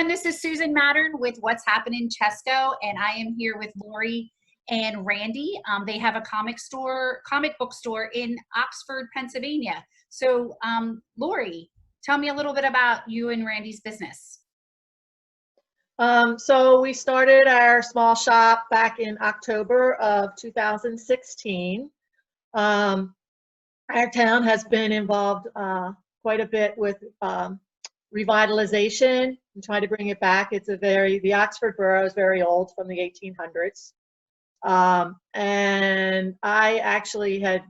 everyone. This is Susan Mattern with What's Happening Chesco, and I am here with Lori and Randy. They have a comic book store in Oxford, Pennsylvania. So, Lori, tell me a little bit about you and Randy's business. So we started our small shop back in October of 2016. Our town has been involved quite a bit with revitalization and trying to bring it back. The Oxford borough is very old, from the 1800s. And I actually had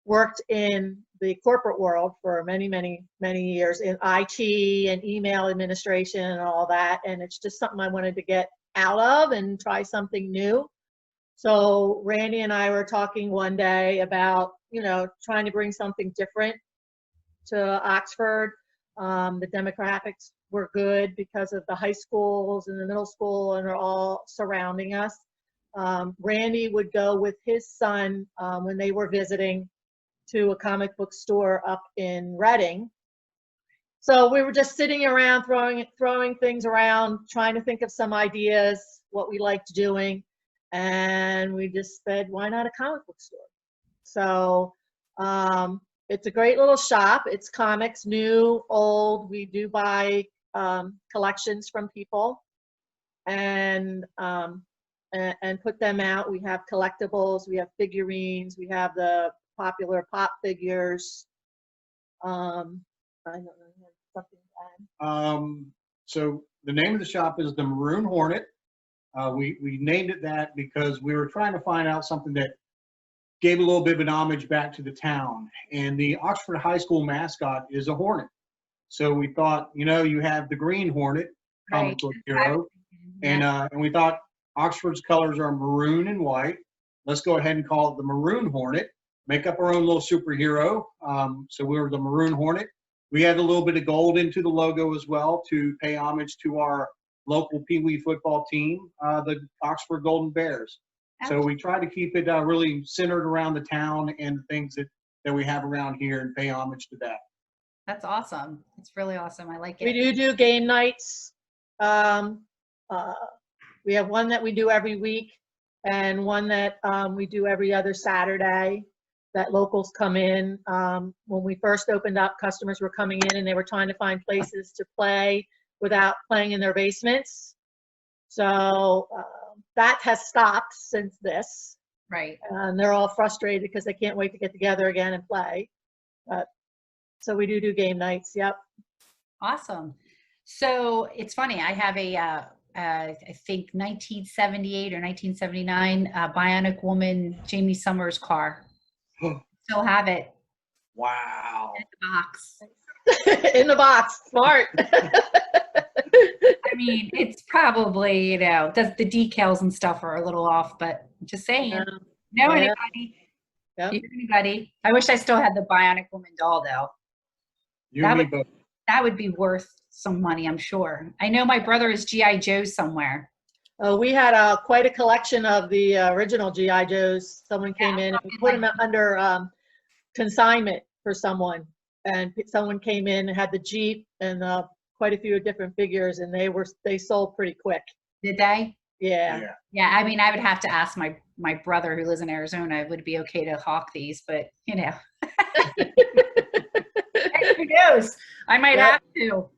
worked in the corporate world for many, many, many years in IT and email administration and all that. And it's just something I wanted to get out of and try something new. So Randy and I were talking one day about, trying to bring something different to Oxford. The demographics were good because of the high schools and the middle school, and they're all surrounding us. Randy would go with his son when they were visiting to a comic book store up in Reading. So we were just sitting around throwing things around, trying to think of some ideas, what we liked doing, and we just said, why not a comic book store? So it's a great little shop. It's comics, new, old. We do buy collections from people and put them out. We have collectibles, we have figurines, we have the popular pop figures. I don't know, something to add. So the name of the shop is the Maroon Hornet. We named it that because we were trying to find out something that gave a little bit of an homage back to the town. And the Oxford High School mascot is a hornet. So we thought, you have the Green Hornet, comic book hero, and we thought Oxford's colors are maroon and white. Let's go ahead and call it the Maroon Hornet. Make up our own little superhero. So we were the Maroon Hornet. We had a little bit of gold into the logo as well to pay homage to our local Pee Wee football team, the Oxford Golden Bears. So we try to keep it really centered around the town and the things that we have around here and pay homage to that. That's awesome. It's really awesome. I like it. We do game nights. We have one that we do every week and one that we do every other Saturday that locals come in. When we first opened up, customers were coming in and they were trying to find places to play without playing in their basements. So that has stopped since this. Right. And they're all frustrated because they can't wait to get together again and play. So we do game nights. Yep. Awesome. So it's funny. I have I think 1978 or 1979 Bionic Woman Jamie Summers car. Still have it. Wow. In the box. In the box. Smart. I mean, it's probably, the decals and stuff are a little off, but just saying. Know anybody? Yep. Anybody? I wish I still had the Bionic Woman doll, though. That would be worth some money, I'm sure. I know my brother is G.I. Joe somewhere. We had quite a collection of the original G.I. Joes. Someone came in and we put them under consignment for someone. And someone came in and had the Jeep and quite a few different figures, and they sold pretty quick. Did they? Yeah. Yeah, I mean, I would have to ask my brother who lives in Arizona, would it be okay to hawk these, but who knows? I might have to.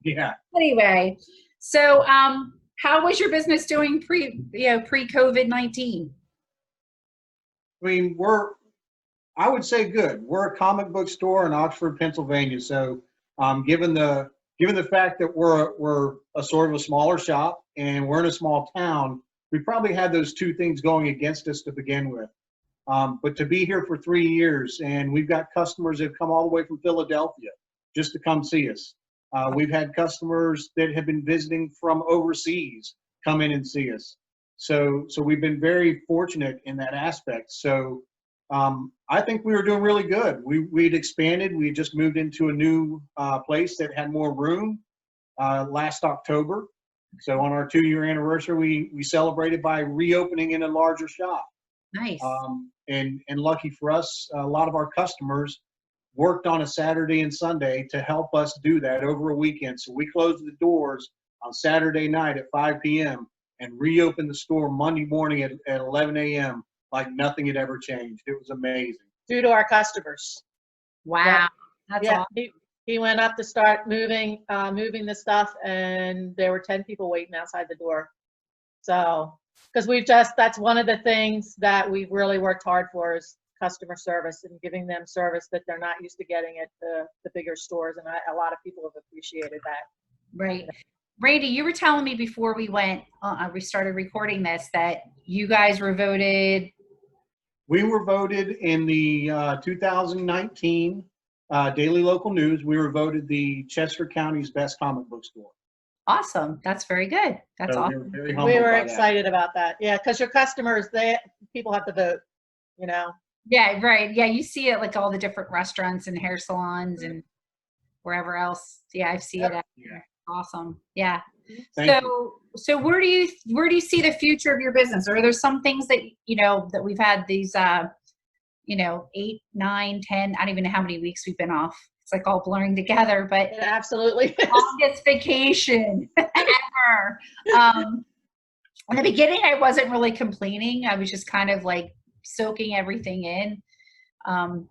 Yeah. Anyway, so how was your business doing pre-COVID-19? I mean, I would say good. We're a comic book store in Oxford, Pennsylvania. So given the fact that we're a sort of a smaller shop and we're in a small town, we probably had those two things going against us to begin with. But to be here for 3 years, and we've got customers that have come all the way from Philadelphia just to come see us. We've had customers that have been visiting from overseas come in and see us. So we've been very fortunate in that aspect. So I think we were doing really good. We'd expanded. We just moved into a new place that had more room last October. So on our 2-year anniversary, we celebrated by reopening in a larger shop. Nice. And lucky for us, a lot of our customers worked on a Saturday and Sunday to help us do that over a weekend. So we closed the doors on Saturday night at 5 p.m. and reopened the store Monday morning at 11 a.m. like nothing had ever changed. It was amazing. Due to our customers. Wow. That's Yeah, awesome. he went up to start moving the stuff, and there were 10 people waiting outside the door. So, because that's one of the things that we've really worked hard for is customer service and giving them service that they're not used to getting at the bigger stores, and a lot of people have appreciated that. Right. Randy, you were telling me before we started recording this, that you guys were voted. We were voted in the 2019 Daily Local News. We were voted the Chester County's best comic book store. Awesome. That's very good. That's So awesome. We were excited about that. Yeah, because your customers, people have to vote, you know. Yeah, right. Yeah, you see it like all the different restaurants and hair salons and wherever else. Yeah, I see it. Yeah. Awesome. Yeah. Thank So where do you see the future of your business? Or are there some things that that we've had these 8, 9, 10, I don't even know how many weeks we've been off. It's like all blurring together, but Yeah, absolutely. longest vacation ever. In the beginning, I wasn't really complaining. I was just kind of like soaking everything in.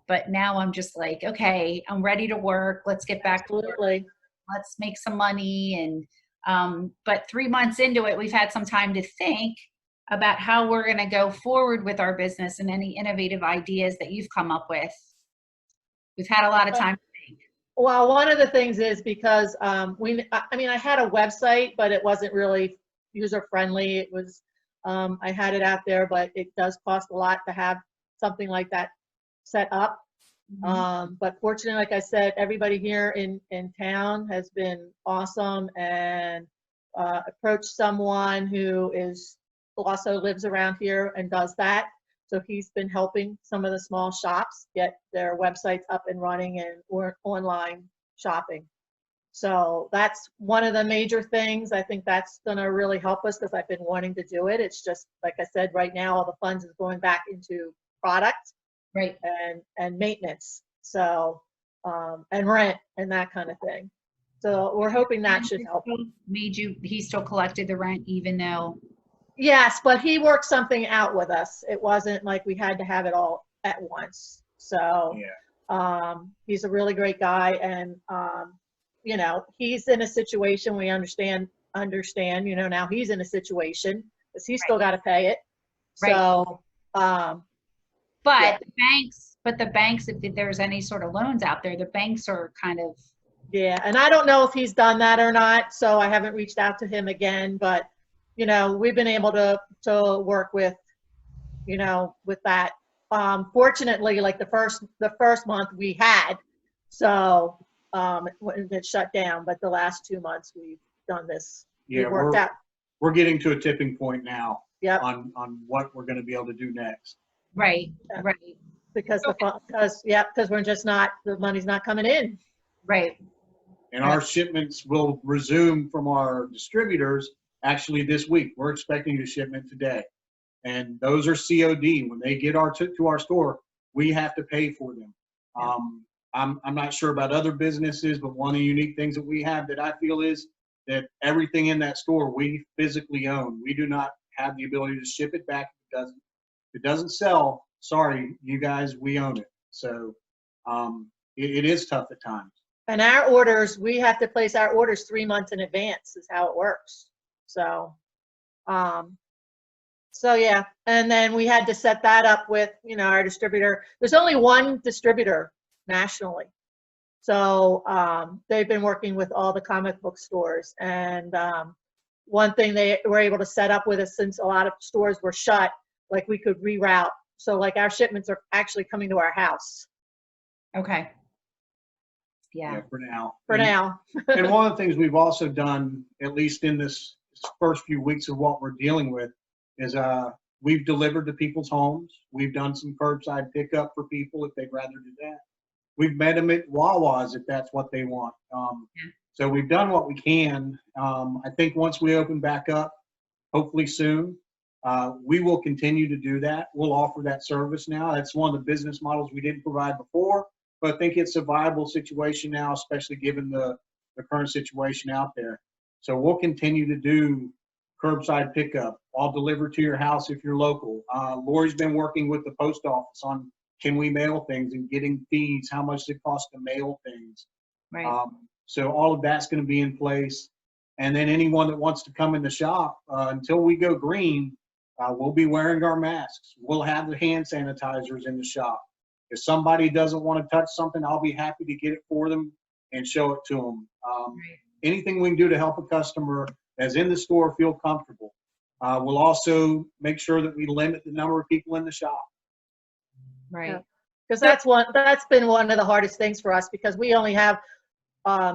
But now I'm just like, okay, I'm ready to work. Let's get back to work. Let's make some money. And but 3 months into it, we've had some time to think about how we're going to go forward with our business and any innovative ideas that you've come up with. We've had a lot of time to think. Well, one of the things is because I had a website, but it wasn't really user friendly. It was, I had it out there, but it does cost a lot to have something like that set up. Mm-hmm. But fortunately, like I said, everybody here in town has been awesome, and approached someone who also lives around here and does that. So he's been helping some of the small shops get their websites up and running and online shopping. So that's one of the major things. I think that's going to really help us because I've been wanting to do it. It's just, like I said, right now all the funds is going back into product. Right. And maintenance. So, and rent and that kind of thing. So we're hoping that should help. He still collected the rent even though. Yes, but he worked something out with us. It wasn't like we had to have it all at once. So, he's a really great guy, and he's in a situation we understand. Now he's in a situation because he's still got to pay it. Right. So, but the banks, if there's any sort of loans out there, the banks are kind of. Yeah, and I don't know if he's done that or not, so I haven't reached out to him again, but we've been able to work with with that. Fortunately, like the first month we had, so it shut down, but the last 2 months we've done this. Yeah, worked out. We're getting to a tipping point now. Yep. On what we're going to be able to do next. Right. Yeah. Right. Because we're just the money's not coming in. Right. And our shipments will resume from our distributors actually this week. We're expecting a shipment today. And those are COD. When they get to our store, we have to pay for them. I'm not sure about other businesses, but one of the unique things that we have that I feel is that everything in that store we physically own. We do not have the ability to ship it back if it doesn't sell. Sorry, you guys, we own it. So it is tough at times. And our orders, we have to place our orders 3 months in advance is how it works. So, yeah. And then we had to set that up with, our distributor. There's only one distributor nationally. So they've been working with all the comic book stores. And one thing they were able to set up with us, since a lot of stores were shut, like we could reroute. So like our shipments are actually coming to our house. Okay. Yeah. For now. And one of the things we've also done, at least in this first few weeks of what we're dealing with, is we've delivered to people's homes. We've done some curbside pickup for people if they'd rather do that. We've met them at Wawa's if that's what they want. So we've done what we can. I think once we open back up, hopefully soon, we will continue to do that. We'll offer that service now. That's one of the business models we didn't provide before. but I think it's a viable situation now, especially given the current situation out there. So we'll continue to do curbside pickup. I'll deliver to your house if you're local. Lori's been working with the post office on can we mail things and getting fees, how much does it cost to mail things. Right. So all of that's going to be in place. And then anyone that wants to come in the shop, until we go green, we'll be wearing our masks. We'll have the hand sanitizers in the shop. If somebody doesn't want to touch something, I'll be happy to get it for them and show it to them. Right. Anything we can do to help a customer that's in the store feel comfortable. We'll also make sure that we limit the number of people in the shop. Right. Because that's been one of the hardest things for us, because we only have,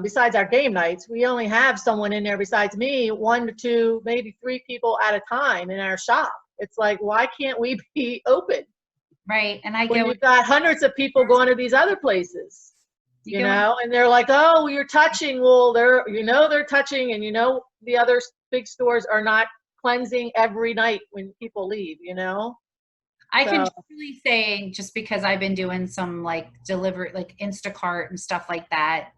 besides our game nights, we only have someone in there besides me, 1 to 2, maybe 3 people at a time in our shop. It's like, why can't we be open? Right. And I When get you've got hundreds of people going to these other places, you know, and they're like, oh, you're touching. Well, they're touching, and the other big stores are not cleansing every night when people leave, I can truly say, just because I've been doing some like delivery, like Instacart and stuff like that,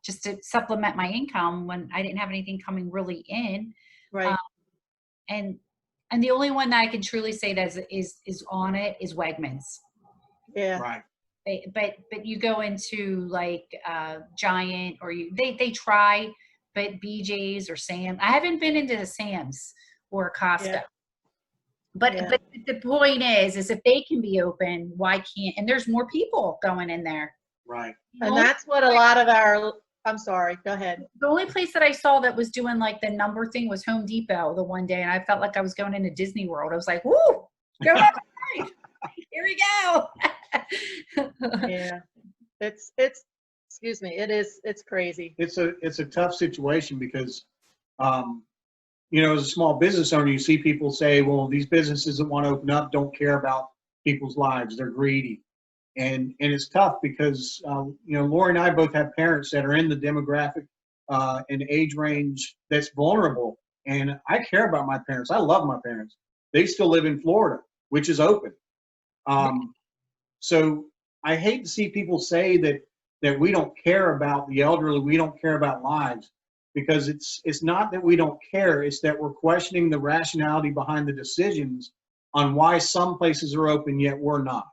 just to supplement my income when I didn't have anything coming really in. Right. And the only one that I can truly say that is on it is Wegmans. Yeah. Right. But you go into like Giant, or they try, but BJ's or Sam. I haven't been into the Sam's or Costco. Yeah. But the point is if they can be open, why can't? And there's more people going in there. Right. And that's what a lot of our. I'm sorry. Go ahead. The only place that I saw that was doing like the number thing was Home Depot the one day, and I felt like I was going into Disney World. I was like, "Woo, go ahead, here we go." Yeah, it's excuse me. It's crazy. It's a tough situation because, as a small business owner, you see people say, well, these businesses that want to open up don't care about people's lives. They're greedy. And it's tough because, Lori and I both have parents that are in the demographic and age range that's vulnerable. And I care about my parents. I love my parents. They still live in Florida, which is open. So I hate to see people say that we don't care about the elderly, we don't care about lives, because it's not that we don't care, it's that we're questioning the rationality behind the decisions on why some places are open yet we're not.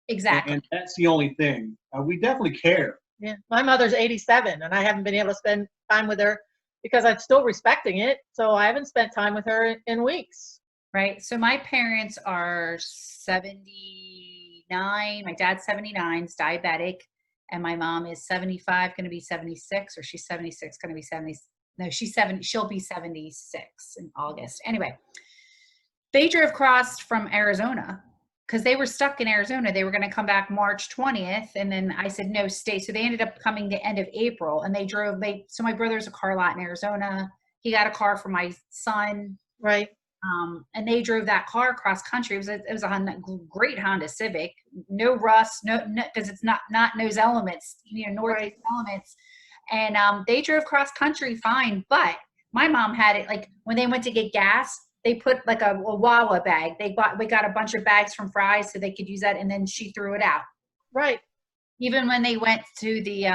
Exactly. And that's the only thing. We definitely care. Yeah, my mother's 87, and I haven't been able to spend time with her because I'm still respecting it. So I haven't spent time with her in weeks. Right. So my parents are 79. My dad's 79, is diabetic, and my mom is 75, going to be 76, or she's 76, going to be 70. No, she's 70. She'll be 76 in August. Anyway, they drove across from Arizona because they were stuck in Arizona. They were going to come back March 20th. And then I said, no, stay. So they ended up coming the end of April, and so my brother's a car lot in Arizona. He got a car for my son. Right. And they drove that car across country. It was a great Honda Civic, no rust, no, because it's not nose elements, northeast elements. And they drove cross country fine. But my mom had it, like when they went to get gas, they put like a Wawa bag. We got a bunch of bags from Fry's so they could use that, and then she threw it out. Right. Even when they went to the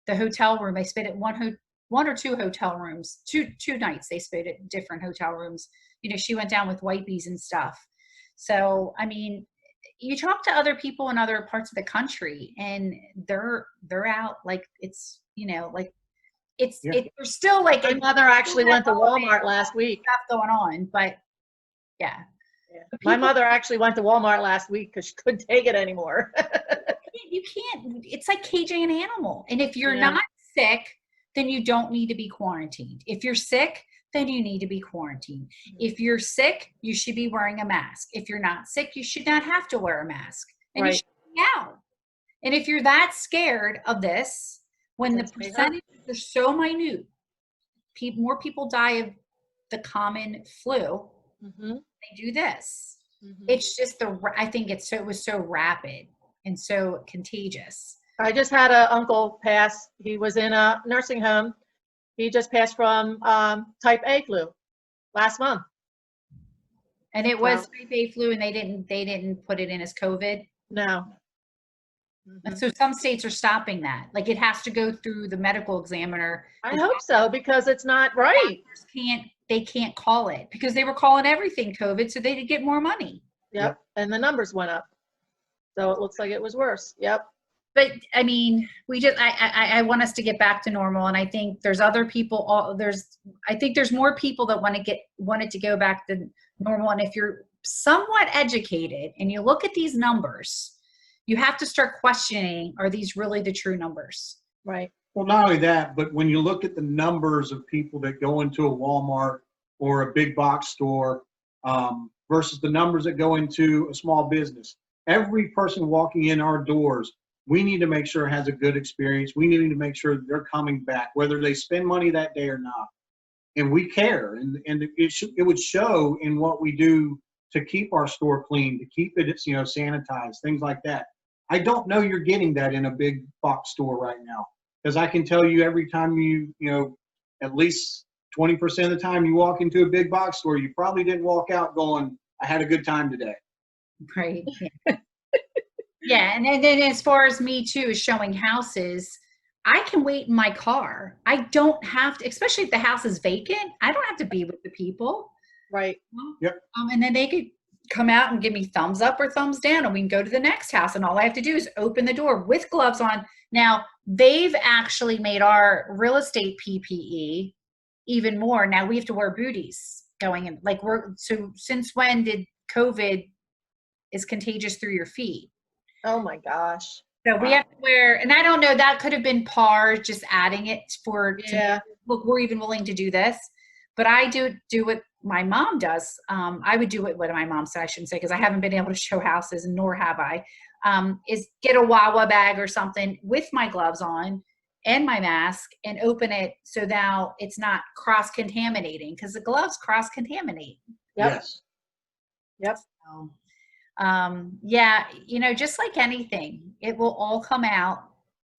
hotel room, they stayed at one or two hotel rooms, two nights. They stayed at different hotel rooms. She went down with wipies and stuff. So, I mean, you talk to other people in other parts of the country, and they're out like it's, they're still like. My mother actually went to Walmart last week. Stuff going on, but yeah. My mother actually went to Walmart last week because she couldn't take it anymore. You can't. It's like caging an animal, and if you're not sick, then you don't need to be quarantined. If you're sick, then you need to be quarantined. If you're sick, you should be wearing a mask. If you're not sick, you should not have to wear a mask. And you should be out. And if you're that scared of this, when the percentages are so minute, more people die of the common flu. Mm-hmm. They do this. Mm-hmm. It's just I think it was so rapid and so contagious. I just had an uncle pass. He was in a nursing home. He just passed from type A flu last month. And it was type A flu, and they didn't put it in as COVID. No. Mhm. So some states are stopping that. Like it has to go through the medical examiner. I hope so, because it's not right. They can't call it because they were calling everything COVID so they could get more money. Yep. And the numbers went up. So it looks like it was worse. Yep. But I mean, I want us to get back to normal. And I think there's other people, I think there's more people that want it to go back to normal. And if you're somewhat educated and you look at these numbers, you have to start questioning, are these really the true numbers? Right. Well, not only that, but when you look at the numbers of people that go into a Walmart or a big box store versus the numbers that go into a small business, every person walking in our doors, we need to make sure has a good experience. We need to make sure they're coming back, whether they spend money that day or not. And we care, and it would show in what we do to keep our store clean, to keep it, sanitized, things like that. I don't know you're getting that in a big box store right now, because I can tell you every time at least 20% of the time you walk into a big box store, you probably didn't walk out going, I had a good time today. Right. Yeah. Yeah. And then as far as me too, is showing houses, I can wait in my car. I don't have to, especially if the house is vacant, I don't have to be with the people. Right. Yep. And then they could come out and give me thumbs up or thumbs down, and we can go to the next house. And all I have to do is open the door with gloves on. Now, they've actually made our real estate PPE even more. Now we have to wear booties going in. So since when did COVID is contagious through your feet? Oh my gosh. So we have to wear, and I don't know, that could have been par, just adding it Yeah. look, we're even willing to do this. But I do what my mom does. I would do what my mom said, I shouldn't say, because I haven't been able to show houses, nor have I, is get a Wawa bag or something with my gloves on and my mask and open it so now it's not cross-contaminating, because the gloves cross-contaminate. Yep. Yes. Yep. So, yeah, just like anything, it will all come out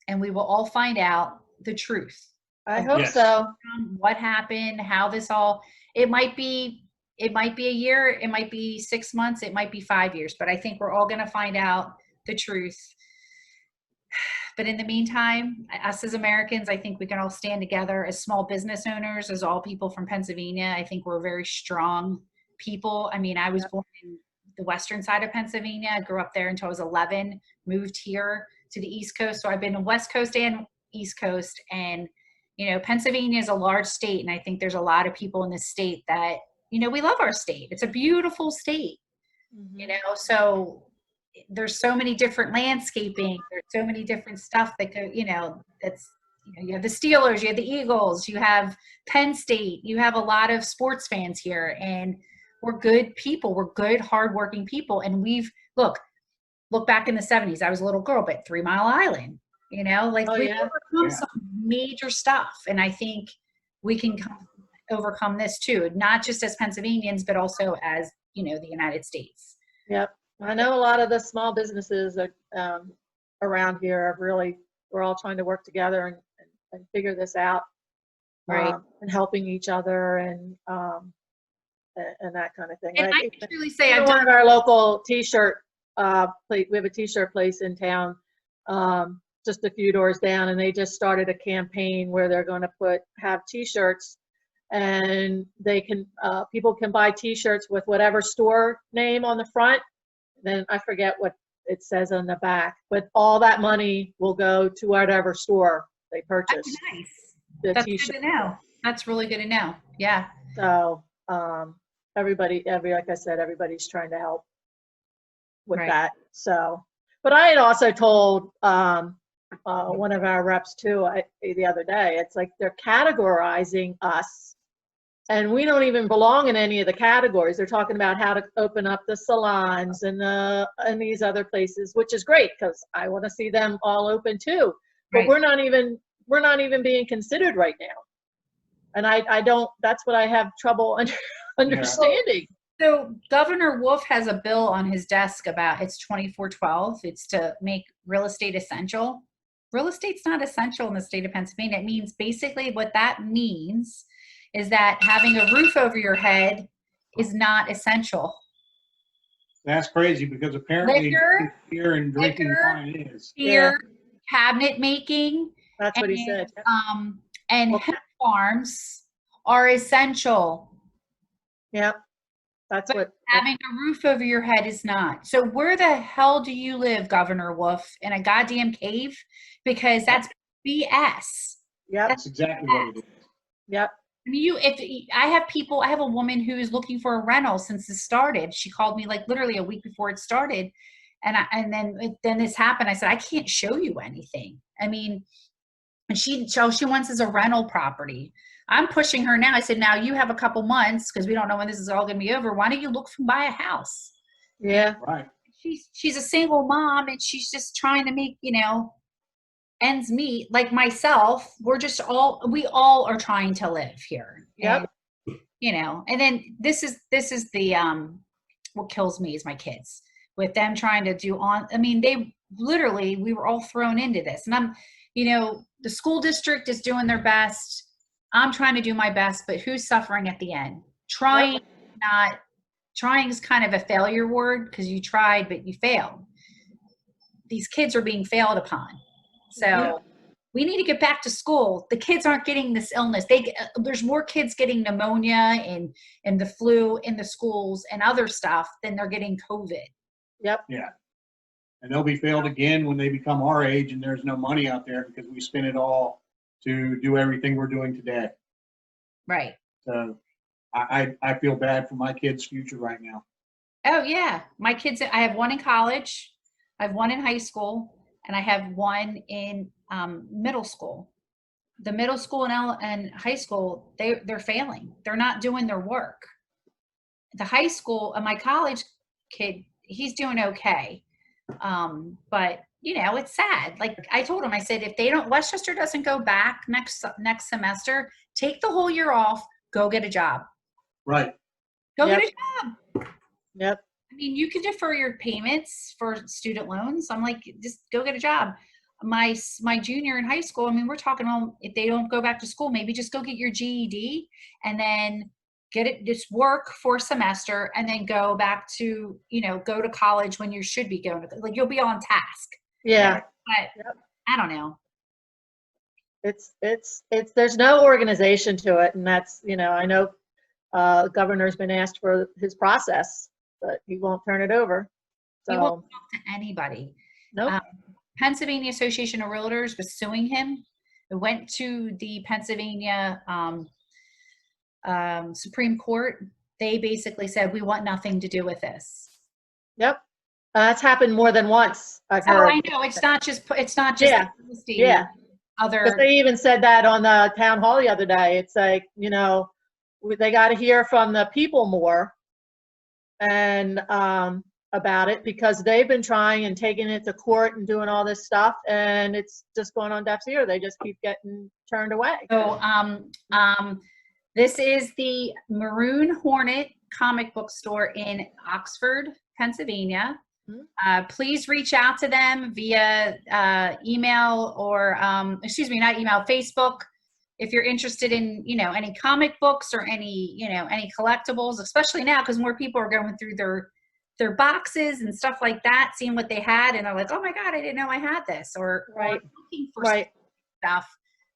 and we will all find out the truth. I hope Yes. so. What happened, how this all, it might be a year, it might be 6 months, it might be 5 years, but I think we're all going to find out the truth. But in the meantime, us as Americans, I think we can all stand together as small business owners, as all people from Pennsylvania. I think we're very strong people. I mean, I was born in the western side of Pennsylvania. I grew up there until I was 11, moved here to the East Coast. So I've been to West Coast and East Coast. And, Pennsylvania is a large state. And I think there's a lot of people in this state that, we love our state. It's a beautiful state, so there's so many different landscaping. There's so many different stuff that go, that's, you have the Steelers, you have the Eagles, you have Penn State, you have a lot of sports fans here, and we're good people. We're good, hardworking people. And look back in the 70s, I was a little girl, but 3 Mile Island, we've overcome some major stuff. And I think we can overcome this too, not just as Pennsylvanians, but also as, the United States. Yep. I know a lot of the small businesses around here we're all trying to work together and figure this out. Right. And helping each other and that kind of thing. And I can truly say I've done one of our local t-shirt place. We have a t-shirt place in town, just a few doors down, and they just started a campaign where they're going to have t-shirts, and they can people can buy t-shirts with whatever store name on the front. Then I forget what it says on the back, but all that money will go to whatever store they purchase. That's nice. That's good to know. That's really good to know. Yeah. So like I said, everybody's trying to help with that. So, but I had also told one of our reps too the other day, it's like they're categorizing us, and we don't even belong in any of the categories. They're talking about how to open up the salons and these other places, which is great because I want to see them all open too. But we're not even being considered right now. And I don't, that's what I have trouble understanding. So Governor Wolf has a bill on his desk about, it's 2412. It's to make real estate essential. Real estate's not essential in the state of Pennsylvania. It means basically what that means is that having a roof over your head is not essential. That's crazy because apparently Liquor, beer and drinking liquor, wine is. beer, cabinet making, That's what he said. Yep. and Well, hemp farms are essential. Yep. That's what. Having a roof over your head is not. So where the hell do you live, Governor Wolf? In a goddamn cave? Because that's BS. Yep. That's exactly what it is. Yep. I mean, I have a woman who is looking for a rental since this started. She called me like literally a week before it started. And then this happened. I said, I can't show you anything. I mean, and all she wants is a rental property. I'm pushing her now. I said, now you have a couple months because we don't know when this is all going to be over. Why don't you look and buy a house? Yeah. Right. She's a single mom and she's just trying to make, ends meet. Like myself, we all are trying to live here. Yep. And then this is the, what kills me is my kids with them trying to we were all thrown into this, and the school district is doing their best. I'm trying to do my best, but who's suffering at the end? Trying is kind of a failure word because you tried, but you failed. These kids are being failed upon. So we need to get back to school. The kids aren't getting this illness. There's more kids getting pneumonia and the flu in the schools and other stuff than they're getting COVID. Yep. Yeah. And they'll be failed again when they become our age and there's no money out there because we spend it all to do everything we're doing today. Right. So I feel bad for my kids' future right now. Oh yeah. My kids, I have one in college, I have one in high school, and I have one in middle school. The middle school and high school, they're failing. They're not doing their work. The high school, my college kid, he's doing okay. But it's sad. Like I told him, I said, if Westchester doesn't go back next semester, take the whole year off, go get a job. Right. Go get a job. Yep. I mean, you can defer your payments for student loans. I'm like, just go get a job. My junior in high school, I mean, we're talking about if they don't go back to school, maybe just go get your GED and then just work for a semester and then go back to, go to college when you should be going to, like, you'll be on task. Yeah. But I don't know. It's there's no organization to it. And that's, I know the governor's been asked for his process, but he won't turn it over. So He won't talk to anybody. nope. Pennsylvania Association of Realtors was suing him. It went to the Pennsylvania Supreme Court. They basically said, we want nothing to do with this. Yep. That's happened more than once. I've heard. I know it's not just Yeah. Other. Because they even said that on the town hall the other day. It's like, they got to hear from the people more and about it because they've been trying and taking it to court and doing all this stuff, and it's just going on deaf ear. They just keep getting turned away. So this is the Maroon Hornet Comic Book Store in Oxford, Pennsylvania. Please reach out to them via email or, not email, Facebook. If you're interested in, any comic books or any collectibles, especially now because more people are going through their boxes and stuff like that, seeing what they had, and they're like, oh my God, I didn't know I had this, or looking for stuff.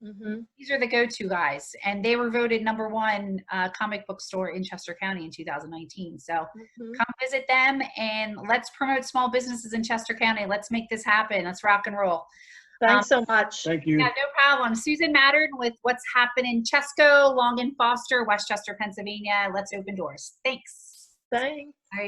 Mm-hmm. These are the go-to guys, and they were voted #1 comic book store in Chester County in 2019. So come visit them and let's promote small businesses in Chester County. Let's make this happen. Let's rock and roll. Thanks so much. Thank you. Yeah, no problem. Susan Mattern with What's Happening Chesco, Long and Foster, Westchester, Pennsylvania. Let's open doors. Thanks. Thanks. All right.